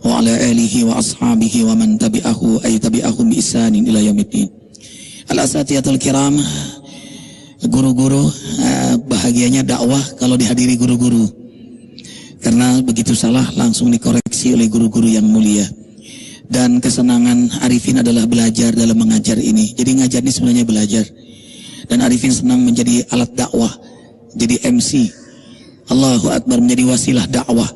wa ala alihi wa ashabihi wa man tabi'ahu ay tabi'ahum bi ihsanin ila yaumiddin. Al-asatiyatul kiram, guru-guru, bahagianya dakwah kalau dihadiri guru-guru, karena begitu salah langsung dikoreksi oleh guru-guru yang mulia. Dan kesenangan Arifin adalah belajar dalam mengajar ini. Jadi ngajar ini sebenarnya belajar. Dan Arifin senang menjadi alat dakwah, jadi MC. Allahu Akbar, menjadi wasilah dakwah.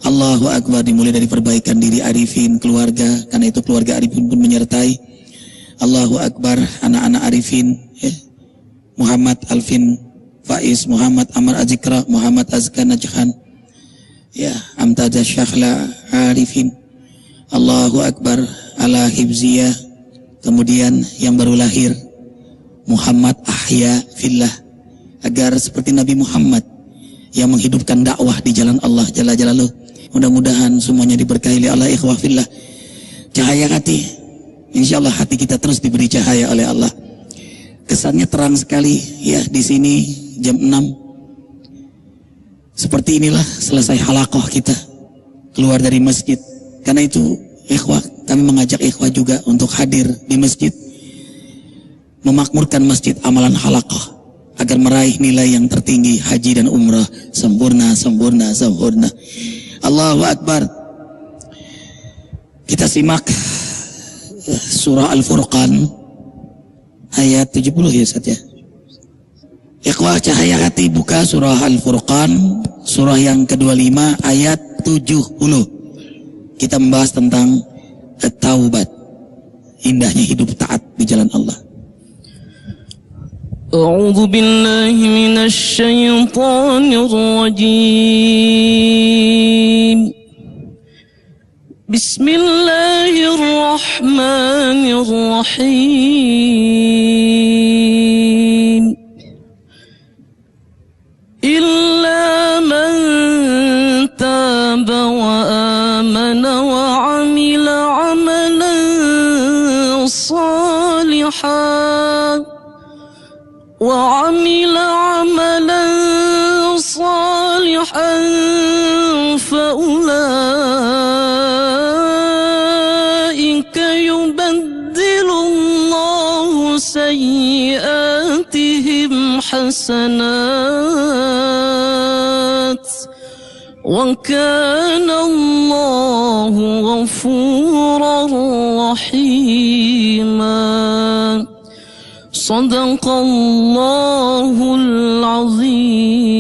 Allahu Akbar, dimulai dari perbaikan diri Arifin, keluarga, karena itu keluarga Arifin pun menyertai. Allahu Akbar, anak-anak Arifin, Muhammad Alvin Faiz, Muhammad Amar Azikra, Muhammad Azka Najhan, Amtaza Syakhla Arifin. Allahu Akbar, ala hibziyah. Kemudian yang baru lahir, Muhammad Ahya Fillah, agar seperti Nabi Muhammad yang menghidupkan dakwah di jalan Allah Jalla Jalaluh. Mudah-mudahan semuanya diberkahi oleh Allah. Ikhwah fillah, cahaya hati, insyaallah hati kita terus diberi cahaya oleh Allah. Kesannya terang sekali ya di sini jam 6. Seperti inilah selesai halaqah kita keluar dari masjid. Karena itu ikhwah, kami mengajak ikhwah juga untuk hadir di masjid, memakmurkan masjid amalan halaqah agar meraih nilai yang tertinggi haji dan umrah sempurna, sempurna, sempurna. Allahu Akbar. Kita simak surah Al-Furqan ayat 70 ya Ustaz ya. Ikhwah cahaya hati, buka surah Al-Furqan, surah yang ke-25 ayat 70. Kita membahas tentang taubat, indahnya hidup taat di jalan Allah. A'udzu billahi minasy syaithanir rajim. Bismillahirrahmanirrahim. Illa man taba wa amana wa amila amalan salihan فأولئك يبدل الله سيئاتهم حسنات وكان الله غفورا رحيما. Sadaqallahul azim.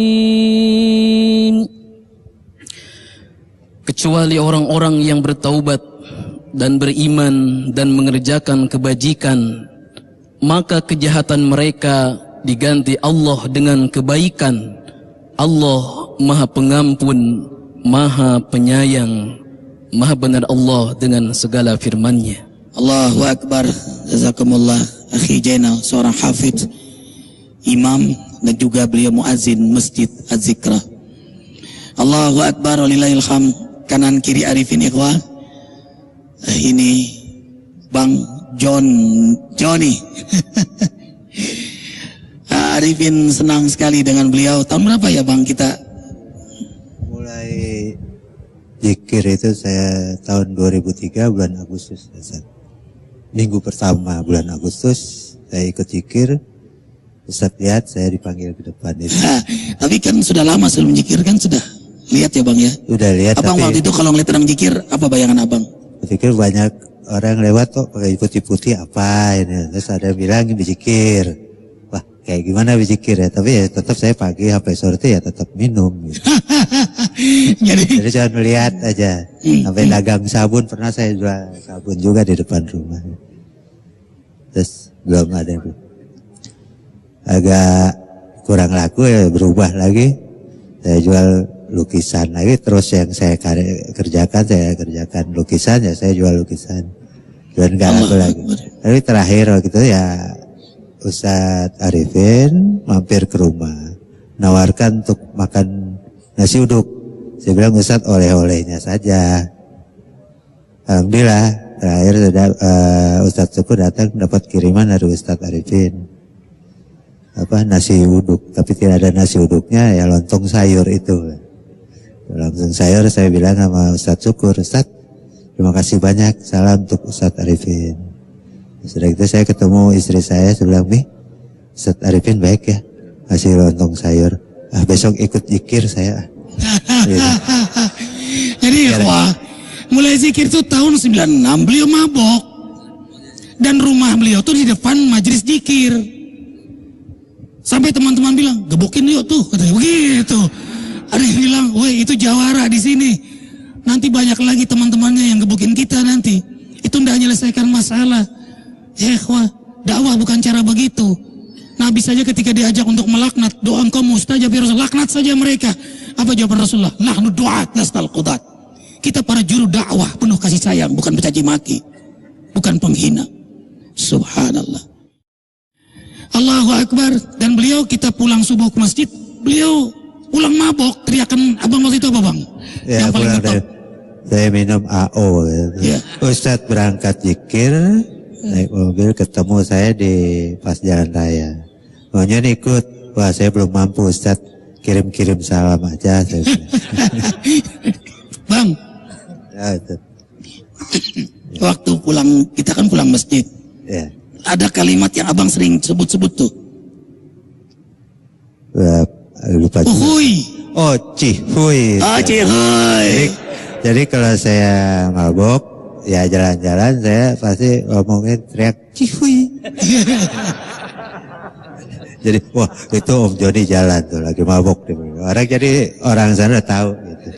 Kecuali orang-orang yang bertaubat dan beriman dan mengerjakan kebajikan, maka kejahatan mereka diganti Allah dengan kebaikan. Allah Maha Pengampun, Maha Penyayang, Maha benar Allah dengan segala firman-Nya. Allahu Akbar. Jazakumullah Akhi Jainal, seorang hafidz, imam, dan juga beliau muazzin Masjid Az-Zikra. Allahu Akbar walillahil hamd. Kanan kiri Arifin ikhwah. Ini Bang Johnny. Arifin senang sekali dengan beliau. Tahun berapa ya Bang kita? Mulai zikir itu saya tahun 2003 bulan Agustus. Minggu pertama bulan Agustus saya ikut zikir. Ustaz lihat saya dipanggil ke depan itu. Tapi kan sudah lama sebelum zikir kan sudah lihat ya Bang ya? Udah lihat. Abang waktu itu kalau ngeliat orang zikir apa bayangan Abang? Zikir banyak orang lewat kok pakai putih-putih apa ini. Terus ada yang bilang berzikir. Wah kayak gimana berzikir ya? Tapi ya tetap saya pagi sampai sore itu ya tetap minum. Gitu. Jadi jangan melihat aja. Sampai dagang sabun, pernah saya jual sabun juga di depan rumah. Terus belum ada yang agak kurang laku ya berubah lagi. Saya jual lukisan lagi, terus yang saya kerjakan lukisan ya saya jual lukisan. Dan gak laku lagi. Tapi terakhir waktu itu ya Ustadz Arifin mampir ke rumah, nawarkan untuk makan nasi uduk. Saya bilang Ustadz oleh-olehnya saja. Alhamdulillah terakhir Ustadz Suku datang dapat kiriman dari Ustadz Arifin. Nasi uduk, tapi tidak ada nasi uduknya ya lontong sayur itu. Lontong sayur saya bilang sama Ustadz Syukur, Ustadz Terima kasih banyak. Salam untuk Ustadz Arifin. Setelah itu saya ketemu istri saya bilang, "Mi, Ustadz Arifin baik ya, kasih lontong sayur. Besok ikut zikir saya." Gitu. Jadi wah, mulai zikir itu tahun 96 beliau mabok. Dan rumah beliau tuh di depan majelis zikir. Sampai teman-teman bilang, "Gebukin yuk tuh," katanya begitu. Ada yang bilang, "Woi, itu jawara di sini. Nanti banyak lagi teman-temannya yang gebukin kita nanti. Itu tidak menyelesaikan masalah." Ya ikhwah, dakwah bukan cara begitu. Nabi saja ketika diajak untuk melaknat, doa engkau mustajab ya Rasul, laknat saja mereka. Apa jawaban Rasulullah? Nahnu du'at lastal qudat. Kita para juru dakwah penuh kasih sayang, bukan mencaci maki, bukan penghina. Subhanallah. Allahu Akbar. Dan beliau kita pulang subuh ke masjid, beliau pulang mabok, teriakan abang waktu itu apa bang? Ya, yang paling top. Saya minum AO. Ya. Ustadz berangkat zikir, naik mobil ketemu saya di pas jalan raya. Maunya ikut. Wah, saya belum mampu Ustadz, kirim-kirim salam aja. Bang, Ya, itu. waktu pulang, kita kan pulang masjid. Ya. Ada kalimat yang abang sering sebut-sebut tuh. Lupa juga. Uhuy. Oh, cihuy. Oh, cihuy. Jadi kalau saya mabok, ya jalan-jalan saya pasti ngomongin teriak cihuy. Jadi, wah itu Om Joni jalan tuh lagi mabok. Orang sana tahu gitu.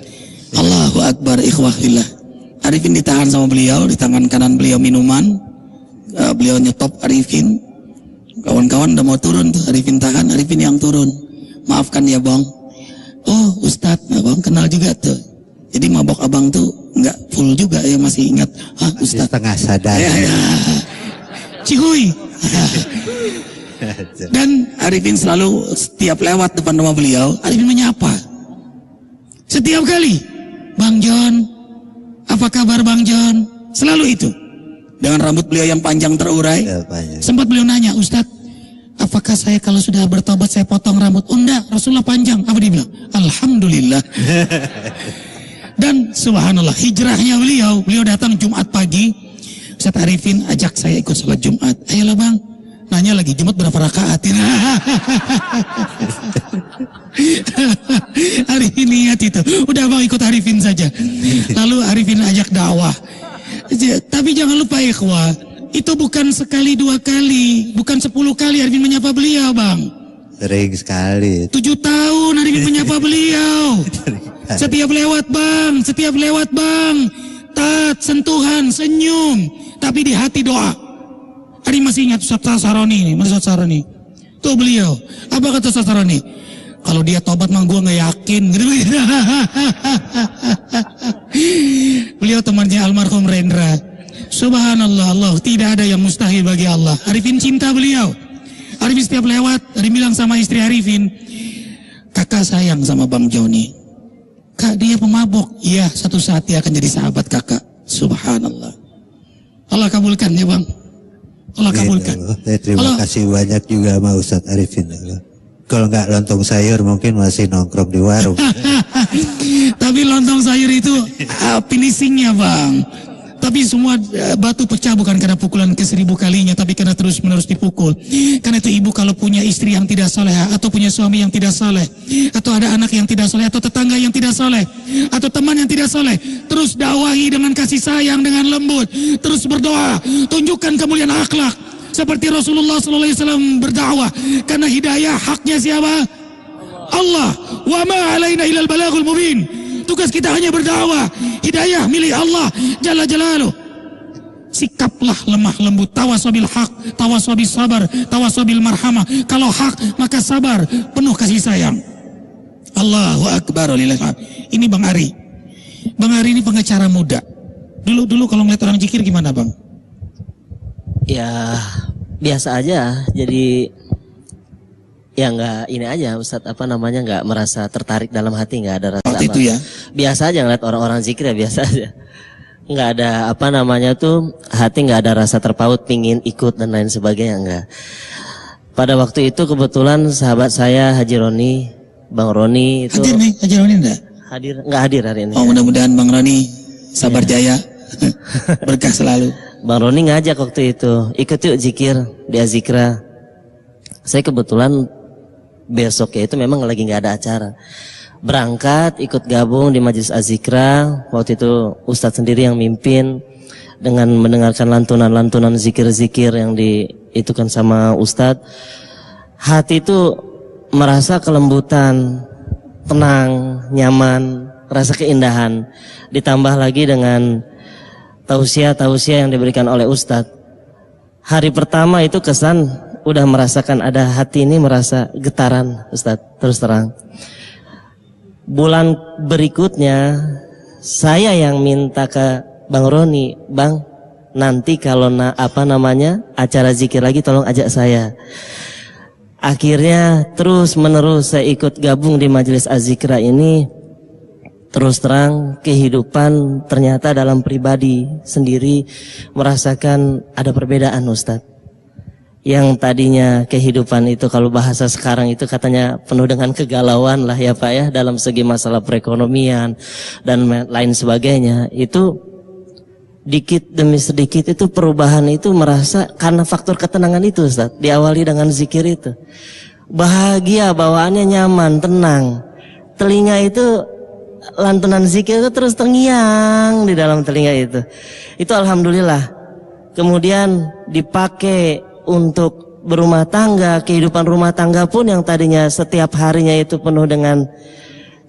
Allahu Akbar, ikhwah fillah. Arifin ditahan sama beliau, di tangan kanan beliau minuman. Beliau nyetop Arifin. Kawan-kawan udah mau turun tuh, Arifin tahan, Arifin yang turun. Maafkan ya bang. Oh Ustadz, nah, bang kenal juga tuh. Jadi mabok abang tuh nggak full juga ya, masih ingat. Ah Ustadz. Setengah sadar. Ya. Cihuy. Dan Arifin selalu setiap lewat depan rumah beliau, Arifin menyapa. Setiap kali, Bang John, apa kabar Bang John? Selalu itu. Dengan rambut beliau yang panjang terurai. Ya, panjang. Sempat beliau nanya, Ustadz, apakah saya kalau sudah bertobat saya potong rambut? Oh enggak, Rasulullah panjang. Apa dia bilang? Alhamdulillah. Dan subhanallah, hijrahnya beliau datang Jumat pagi. Ustadz Arifin ajak saya ikut sholat Jumat. Ayolah bang, nanya lagi Jumat berapa rakaat? Arifin niat itu. Udah bang ikut Arifin saja. Lalu Arifin ajak dakwah. Tapi jangan lupa ikhwah, itu bukan sekali dua kali, bukan 10 kali Arifin menyapa beliau bang. Sering sekali. 7 tahun Arifin menyapa beliau. Setiap lewat bang, tat, sentuhan, senyum, tapi di hati doa. Hari masih ingat Ustaz Saroni ini, Ustaz Saroni. Tuh beliau, apa kata Ustaz Saroni? Kalau dia tobat mah gue nggak yakin. Beliau temannya almarhum Rendra. Subhanallah, Allah tidak ada yang mustahil bagi Allah. Arifin cinta beliau. Arifin setiap lewat, Arifin bilang sama istri Arifin, kakak sayang sama Bang Joni. Kak dia pemabok. Iya, satu saat dia akan jadi sahabat kakak. Subhanallah. Allah kabulkan ya bang. Allah kabulkan. Saya terima kasih banyak juga sama Ustadz Arifin. Kalau nggak lontong sayur mungkin masih nongkrong di warung. Tapi lontong sayur itu finishingnya bang. Tapi semua batu pecah bukan karena pukulan ke 1000 kalinya, tapi karena terus menerus dipukul. Karena itu ibu kalau punya istri yang tidak soleh, atau punya suami yang tidak soleh, atau ada anak yang tidak soleh, atau tetangga yang tidak soleh, atau teman yang tidak soleh, terus dakwahi dengan kasih sayang, dengan lembut, terus berdoa, tunjukkan kemuliaan akhlak. Seperti Rasulullah SAW berdakwah, karena hidayah haknya siapa? Allah. Wa ma alaina ilal balagul mubin. Tugas kita hanya berdakwah. Hidayah milik Allah Jalla Jalaluh. Sikaplah lemah lembut, tawasobil hak, tawasobil sabar, tawasobil marhamah. Kalau hak maka sabar, penuh kasih sayang. Allahu Akbar. Ini Bang Ari. Bang Ari ini pengacara muda. Dulu kalau ngeliat orang zikir gimana bang? Ya biasa aja. Jadi ya nggak ini aja Ustadz, apa namanya, nggak merasa tertarik dalam hati, nggak ada rasa itu ya. Biasa aja ngeliat orang-orang zikir ya biasa aja, nggak ada apa namanya tuh, hati nggak ada rasa terpaut pingin ikut dan lain sebagainya, nggak. Pada waktu itu kebetulan sahabat saya Haji Roni, Bang Roni itu hadir nih. Haji Roni enggak? nggak hadir hari ini. Oh mudah-mudahan Bang Roni sabar jaya. Berkah selalu. Bang Roni ngajak waktu itu, ikut yuk zikir di Azikra. Saya kebetulan besoknya itu memang lagi nggak ada acara. Berangkat, ikut gabung di Majelis Azikra. Waktu itu Ustadz sendiri yang mimpin dengan mendengarkan lantunan-lantunan zikir-zikir yang diitukan sama Ustadz. Hati itu merasa kelembutan, tenang, nyaman, rasa keindahan. Ditambah lagi dengan tausiah-tausiah yang diberikan oleh Ustadz. Hari pertama itu kesan udah merasakan ada hati ini merasa getaran Ustadz, terus terang. Bulan berikutnya saya yang minta ke Bang Roni, Bang, nanti kalau acara zikir lagi tolong ajak saya. Akhirnya terus menerus saya ikut gabung di Majelis Azikra ini. Terus terang kehidupan ternyata dalam pribadi sendiri merasakan ada perbedaan Ustadz. Yang tadinya kehidupan itu kalau bahasa sekarang itu katanya penuh dengan kegalauan lah ya Pak ya, dalam segi masalah perekonomian dan lain sebagainya. Itu dikit demi sedikit itu perubahan itu merasa karena faktor ketenangan itu Ustadz. Diawali dengan zikir itu. Bahagia, bawaannya nyaman, tenang. Telinga itu lantunan zikir itu terus terngiang di dalam telinga itu. Itu alhamdulillah. Kemudian dipakai untuk berumah tangga, kehidupan rumah tangga pun yang tadinya setiap harinya itu penuh dengan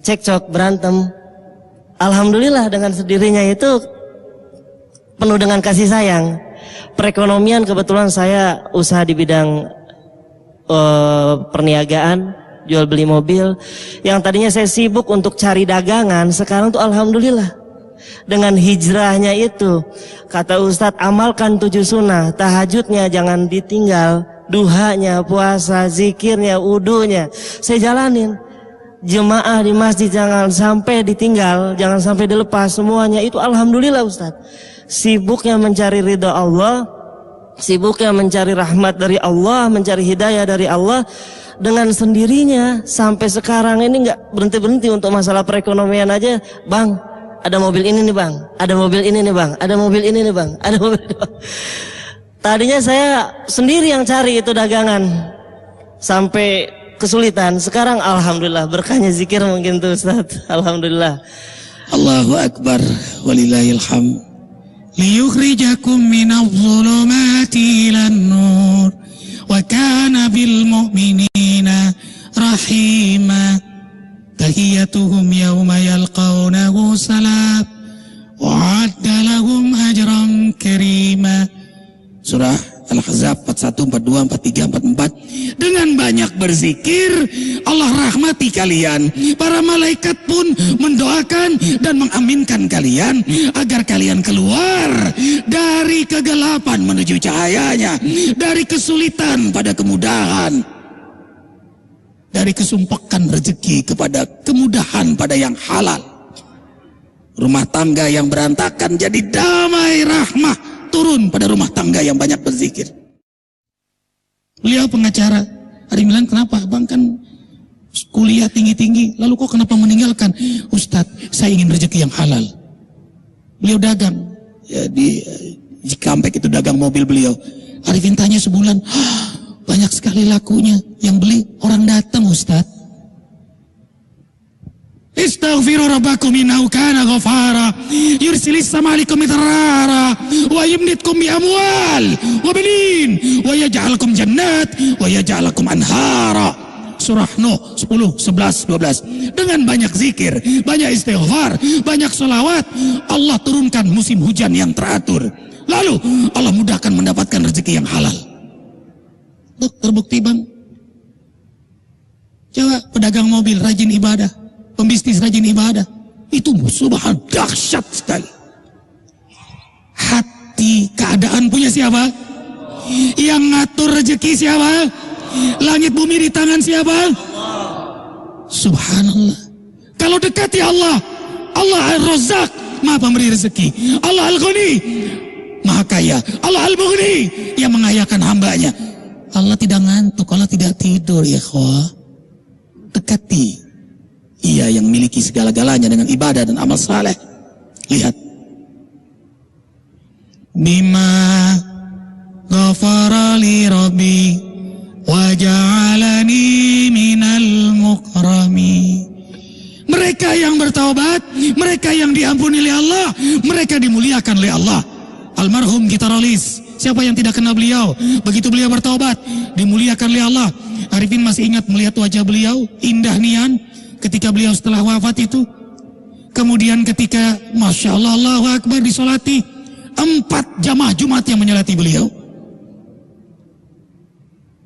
cekcok, berantem. Alhamdulillah dengan sendirinya itu penuh dengan kasih sayang. Perekonomian kebetulan saya usaha di bidang perniagaan, jual beli mobil. Yang tadinya saya sibuk untuk cari dagangan, sekarang tuh alhamdulillah dengan hijrahnya itu, kata Ustadz, amalkan 7 sunnah, tahajudnya jangan ditinggal, duhanya, puasa, zikirnya, wudunya saya jalanin. Jemaah di masjid jangan sampai ditinggal, jangan sampai dilepas, semuanya itu alhamdulillah Ustadz. Sibuknya mencari ridha Allah, sibuknya mencari rahmat dari Allah, mencari hidayah dari Allah. Dengan sendirinya sampai sekarang ini nggak berhenti-berhenti untuk masalah perekonomian aja. Bang, ada mobil ini nih Bang, ada mobil ini nih Bang, ada mobil ini nih Bang, ada mobil ini Bang. Tadinya saya sendiri yang cari itu dagangan sampai kesulitan. Sekarang alhamdulillah berkahnya zikir mungkin tuh Ustaz. Alhamdulillah. Allahu Akbar walillahilham. Liyukhrijakum minadh-dhulumati ilan-nur wa kana bil mu'minina rahima. Tahiyyatuhum yawma yalqawnahu salam wa 'adda lahum ajran karima. Surah Al-Ahzab 41, 42, 43, 44. Dengan banyak berzikir Allah rahmati kalian. Para malaikat pun mendoakan dan mengaminkan kalian agar kalian keluar dari kegelapan menuju cahayanya, dari kesulitan pada kemudahan, dari kesumpekan rezeki kepada kemudahan pada yang halal. Rumah tangga yang berantakan jadi damai, rahmah turun pada rumah tangga yang banyak berzikir. Beliau pengacara, hari bilang, kenapa Bang kan kuliah tinggi-tinggi, lalu kok kenapa meninggalkan? Ustadz, saya ingin rezeki yang halal. Beliau dagang ya, di Cikampek itu dagang mobil beliau. Arifin tanya sebulan, banyak sekali lakunya, yang beli orang datang Ustadz. Istaghfiru rabbakum innahu kana ghafara yursilis sama alaikum midrara wa yumditkum bi amwal wa banin wa yaj'alakum jannat wa yaj'alakum anhara. Surah Nuh 10, 11, 12. Dengan banyak zikir, banyak istighfar, banyak salawat, Allah turunkan musim hujan yang teratur. Lalu Allah mudahkan mendapatkan rezeki yang halal. Tuh, terbukti Bang. Coba pedagang mobil rajin ibadah, pembisnis rajin ibadah, itu subhan dahsyat sekali. Hati keadaan punya siapa? Yang ngatur rezeki siapa? Langit bumi di tangan siapa? Subhanallah. Kalau dekati Allah, Allah Al-Razzaq, Maha pemberi rezeki. Allah Al-Ghani, Maha kaya. Allah Al-Mughni, yang mengayakan hambanya. Allah tidak ngantuk, Allah tidak tidur ya ikhwah. Dekati Ia yang memiliki segala-galanya dengan ibadah dan amal saleh. Lihat, bima ghafara li rabbi wa ja'alani minal mukrami. Mereka yang bertaubat, mereka yang diampuni oleh Allah, mereka dimuliakan oleh Allah. Almarhum Gitarolis, siapa yang tidak kenal beliau? Begitu beliau bertaubat, dimuliakan oleh Allah. Arifin masih ingat melihat wajah beliau, indah nian ketika beliau setelah wafat itu. Kemudian ketika Masya Allah, Allahu Akbar disolati, 4 jamaah Jumat yang menyolati beliau.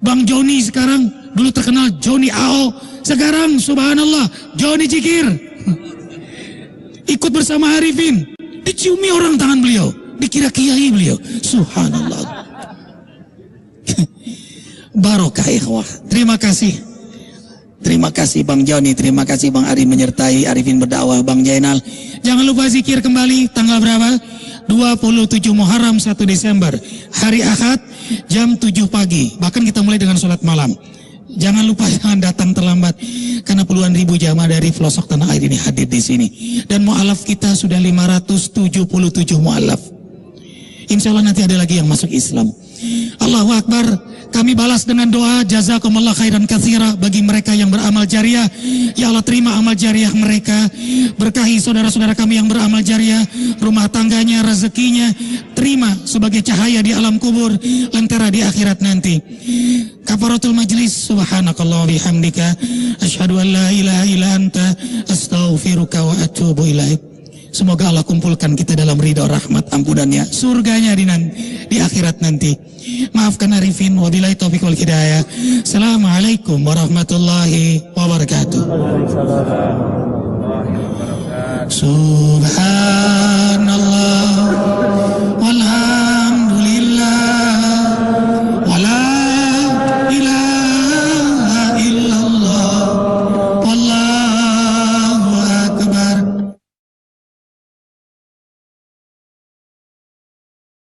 Bang Joni sekarang, dulu terkenal Joni AO, sekarang subhanallah Joni Cikir. Ikut bersama Arifin, diciumi orang tangan beliau, dikira kiai beliau. Subhanallah. Barokah ikhwah. Terima kasih. Terima kasih Bang Joni, terima kasih Bang Ari menyertai Arifin berdakwah. Bang Jainal, jangan lupa zikir kembali tanggal berapa? 27 Muharram 1 Desember, hari Ahad jam 7 pagi. Bahkan kita mulai dengan sholat malam. Jangan lupa, jangan datang terlambat karena puluhan ribu jamaah dari pelosok tanah air ini hadir di sini. Dan mu'alaf kita sudah 577 mu'alaf. Insya Allah nanti ada lagi yang masuk Islam. Allahu Akbar. Kami balas dengan doa jazakumullah khairan katsira bagi mereka yang beramal jariah. Ya Allah, terima amal jariah mereka. Berkahi saudara-saudara kami yang beramal jariah, rumah tangganya, rezekinya. Terima sebagai cahaya di alam kubur, lentera di akhirat nanti. Kafaratul majlis, subhanakallah wa bihamdika asyhadu an la ilaha illa anta astaghfiruka wa atubu ilaik. Semoga Allah kumpulkan kita dalam ridha rahmat ampunannya, surganya di akhirat nanti. Maafkan Arifin, wabillahi taufiq wal hidayah. Assalamualaikum warahmatullahi wabarakatuh. Subhan